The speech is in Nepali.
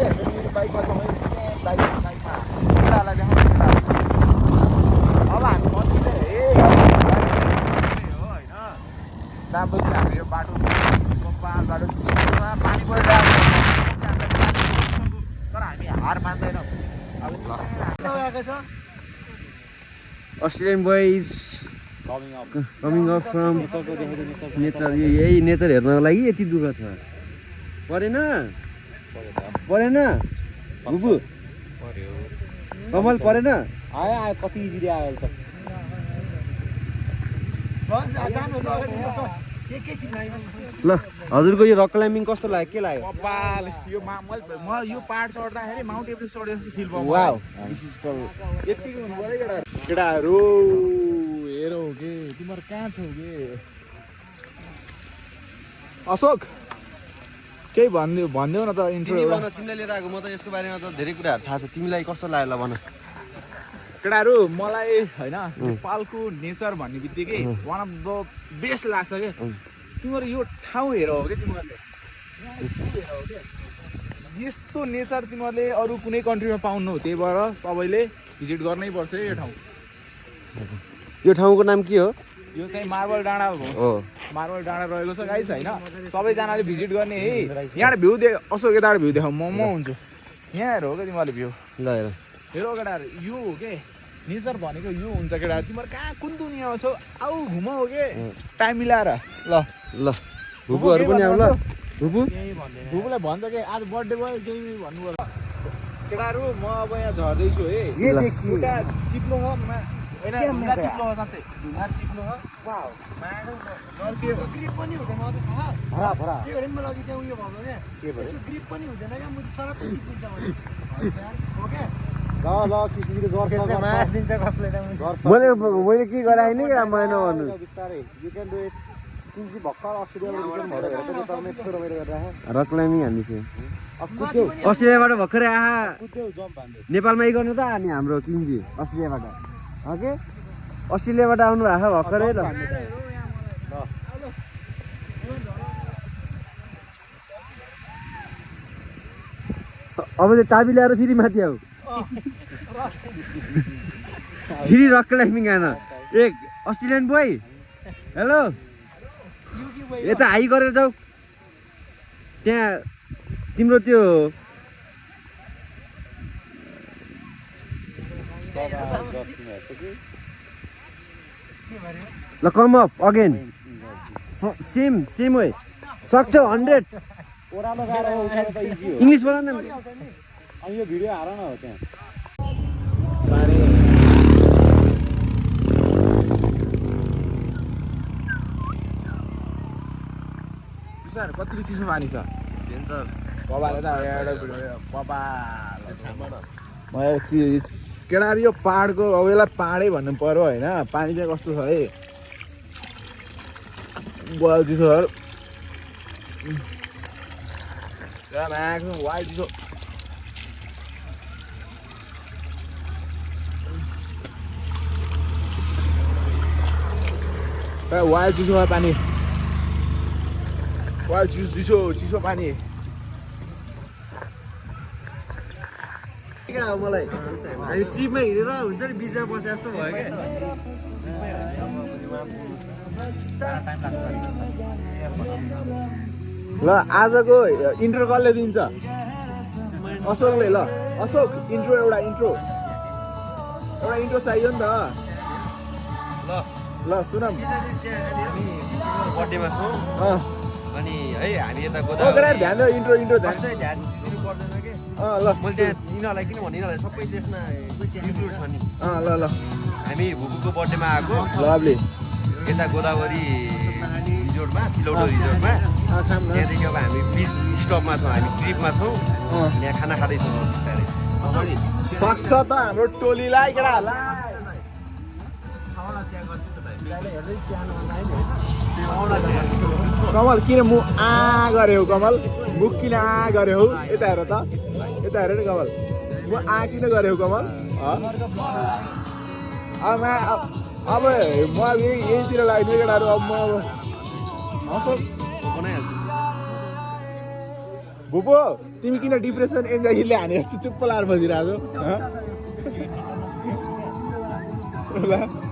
बाइकमा बाइकमा केटालाई देखाउँछ अब हामी मन्दिर हो होइन राम्रोसित हाम्रो यो बाटो बाटो चिप्लोमा पानी परिरहेको तर हामी हार मान्दैनौँ अब लगाएको छ Australian boys coming up from nature यही नेचर हेर्नको लागि यति दुःख छ परेन बुबु कमल परेन आयो कति इजिली आयो त ल हजुरको यो रक क्लाइम्बिङ कस्तो लाग्यो के लाग्यो यो म यो पाहाड चढ्दाखेरि माउन्ट एभरेस्ट चढे जस्तो फिल भयो वाउ दिस इज कल यतिको हुनु पर्यो केटाहरू हेरौ के तिमीहरू कहाँ छौ के अशोक केही भनिदेऊ न त इन्ट्रो तिमीले लिएर आएको म त यसको बारेमा त धेरै कुराहरू थाहा छ तिमीलाई कस्तो लाग्यो ल भन केटाहरू मलाई होइन नेपालको नेचर भन्ने बित्तिकै वान अफ द बेस्ट लाग्छ के तिमीहरू यो ठाउँ हेर हो क्या तिमीहरूले यस्तो नेचर तिमीहरूले अरू कुनै कन्ट्रीमा पाउनु त्यही भएर सबैले भिजिट गर्नै पर्छ यो ठाउँ यो ठाउँको नाम के हो यो चाहिँ मार्बल डाँडा हो मार्बल डाँडा रहेको छ गाइस होइन सबैजनाले भिजिट गर्ने है यहाँ भ्यू अशोक यताबाट भ्यू देखाऊ म हुन्छु यहाँ हेर हो क्या तिमीहरूले भ्यू ल हेरो केटाहरू यो हो के नेचर भनेको यो हुन्छ केटाहरू तिमीहरू कहाँ कुन दुनियाँमा छौ आऊ घुमाऊ के टाइम मिलाएर ल ल भुपुहरू पनि आऊ ल भुपु भुपुलाई भन्छ कि आज बर्थडे भयो केही भन्नु पर्छ केटाहरू म अब यहाँ झर्दैछु है एउटा चिप्लो हो होइन ढुङ्गा चिप्लो हो साँच्चै ढुङ्गा चिप्लो हो ग्रिप पनि हुँदैन अझ थाहा के भने मलाई अघि त्यहाँ उयो भएको क्या यसो ग्रिप पनि हुँदैन क्या मुझे सरप्पै चिप्लिन्छ भने हो क्या ल किसिमले गर्छ दिन्छ कसले मैले के गराएँ नि मैले नभन्नु बिस्तारै यु क्यान डु इट किसी भक्कल अस्ट्रेलियाबाट रक क्लाइम्बिङ हान्दैछु अस्ट्रेलियाबाट भर्खरै आहा नेपालमा यही गर्नु त अनि हाम्रो किन्जी अस्ट्रेलियाबाट ओके अस्ट्रेलियाबाट आउनु भएको भर्खरै ल अब चाहिँ चाबी ल्याएर फेरि माथि आऊ फेरि रक क्लाइम्बिङ आएन एक अस्ट्रेलियन बोय हेलो यता हाई गरेर जाऊ त्यहाँ तिम्रो त्यो ल come up again same way सक्छौ 100 ओह्रालो गाह्रो उठाएर त इजी हो इङ्ग्लिस बोल न अनि यो भिडियो हाल न हो त्यहाँ कति चिसो पानी छ केटाहरू यो पाहाडको अब यसलाई पाहाडै भन्नु पर्यो होइन पानी चाहिँ कस्तो छ है बल चिसो वाइट चिसो वाइट चिसो पानी चिसो पानी मलाई हामी ट्रिपमा हिँडेर हुन्छ नि बिचमा बसे जस्तो भयो क्या ल आजको इन्ट्रो कसले दिन्छ अशोकले ल अशोक इन्ट्रो एउटा इन्ट्रो चाहियो नि त ल सुनम बर्थडेमा छौँ अनि है हामी यता ध्यान दियो इन्ट्रो ध्यान दिनु पर्दैन कि ल मैले त्यहाँ यिनीहरूलाई किन भने यिनीहरूलाई सबै त्यसमा इन्क्लुड छ नि ल हामी भुपुको बर्थडेमा आएको लभली यता गोदावरी रिजोर्टमा सिलौटो रिजोर्टमा त्यहाँदेखि अब हामी बिच स्टपमा छौँ हामी ट्रिपमा छौँ यहाँ खाना खाँदैछौँ बिस्तारै सक्छ त हाम्रो टोलीलाई केटाहरूलाई कमल किन मुख गऱ्यौ कमल मुख किन गऱ्यौ यता हेर त यता हेर नि कमल मुख किन गऱ्यौ कमल अब म यहीँतिर लाग्ने केटाहरू अब म अब भुपो तिमी किन डिप्रेसन एन्जाइटीले हाने जस्तो चुप्प लाएर बसिरहेको उता छ यो। ल